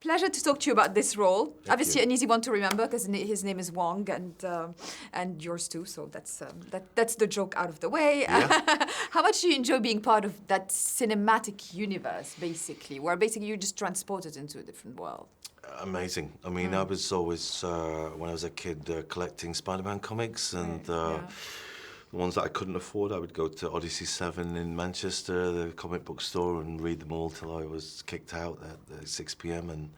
Pleasure to talk to you about this role. Thank Obviously, you. an easy one to remember because his name is Wong, and yours too. So that's the joke out of the way. Yeah. How much do you enjoy being part of that cinematic universe, basically, where basically you're just transported into a different world? Amazing. I mean, I was always, when I was a kid, collecting Spider-Man comics, and Right, the ones that I couldn't afford, I would go to Odyssey 7 in Manchester, the comic book store, and read them all till I was kicked out at 6 p.m.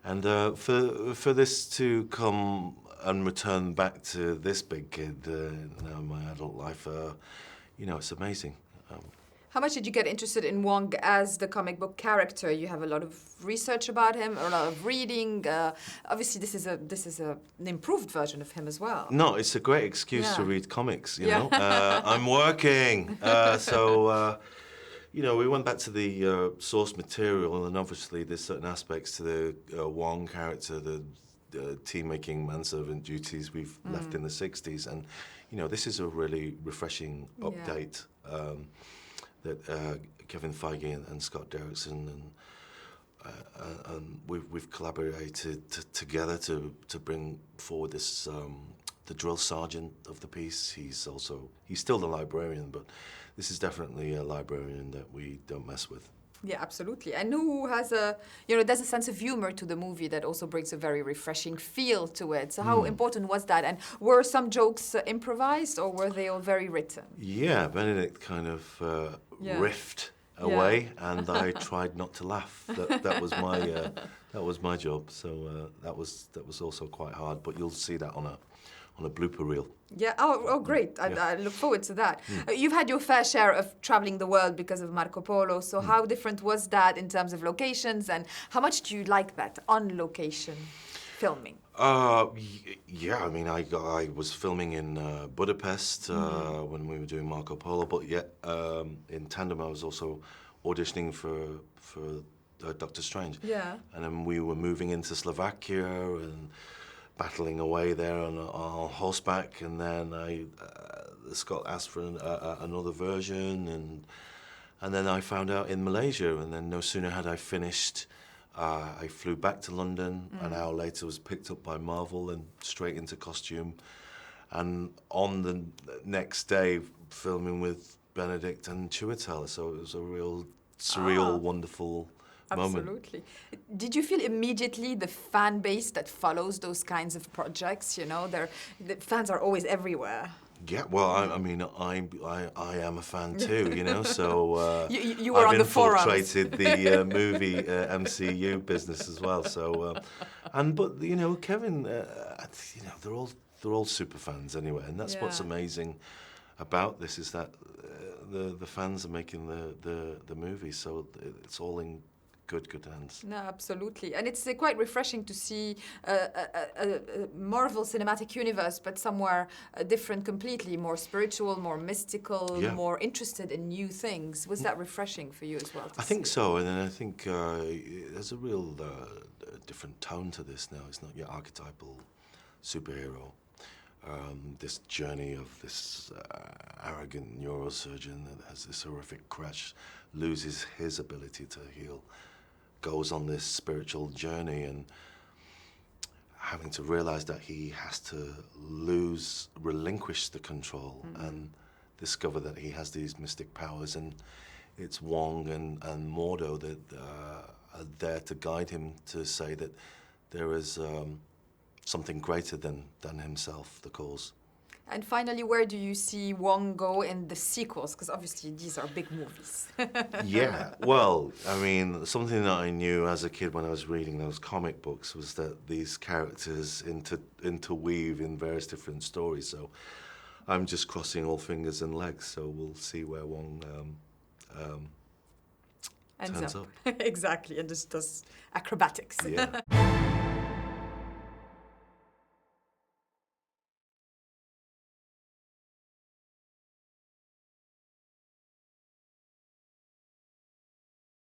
And for this to come and return back to this big kid now in my adult life, it's amazing. How much did you get interested in Wong as the comic book character? You have a lot of research about him, a lot of reading. Obviously, this is an improved version of him as well. No, it's a great excuse to Yeah. read comics, you Yeah. know. I'm working. We went back to the source material, and obviously there's certain aspects to the Wong character, the tea-making manservant duties we've left in the 60s. And, this is a really refreshing update that Kevin Feige and Scott Derrickson and we've collaborated together to bring forward this the drill sergeant of the piece. He's still the librarian, but this is definitely a librarian that we don't mess with. Yeah, absolutely. And who has there's a sense of humor to the movie that also brings a very refreshing feel to it. So how important was that? And were some jokes improvised, or were they all very written? Yeah, Benedict kind of riffed away, and I tried not to laugh. That was my job. So that was also quite hard. But you'll see that on a blooper reel. Yeah. Oh, great. I look forward to that. You've had your fair share of traveling the world because of Marco Polo. So how different was that in terms of locations, and how much do you like that on-location filming? Yeah, I mean, I was filming in Budapest when we were doing Marco Polo, but yet in tandem I was also auditioning for Doctor Strange. Yeah. And then we were moving into Slovakia and battling away there on horseback, and then Scott asked for another version, and then I found out in Malaysia, and then no sooner had I finished, I flew back to London. An hour later was picked up by Marvel and straight into costume, and on the next day filming with Benedict and Chiwetel, so it was a real surreal, wonderful moment. Absolutely. Did you feel immediately the fan base that follows those kinds of projects? The fans are always everywhere. Yeah, well, I mean, I am a fan too, so you were I've on the forums. infiltrated the movie MCU business as well. So, but Kevin, they're all super fans anyway, and that's what's amazing about this, is that the fans are making the movie, so it's all in good hands. No, absolutely. And it's quite refreshing to see a Marvel Cinematic Universe, but somewhere different completely, more spiritual, more mystical, more interested in new things. Was that refreshing for you as well? I think so, and then I think there's a real different tone to this now. It's not your archetypal superhero. This journey of this arrogant neurosurgeon that has this horrific crash, loses his ability to heal, goes on this spiritual journey, and having to realize that he has to relinquish the control and discover that he has these mystic powers, and it's Wong and Mordo that are there to guide him to say that there is something greater than himself, the cause. And finally, where do you see Wong go in the sequels? Because obviously these are big movies. Yeah, well, I mean, something that I knew as a kid when I was reading those comic books was that these characters interweave in various different stories. So I'm just crossing all fingers and legs. So we'll see where Wong Ends turns up. Exactly, and just does acrobatics. Yeah.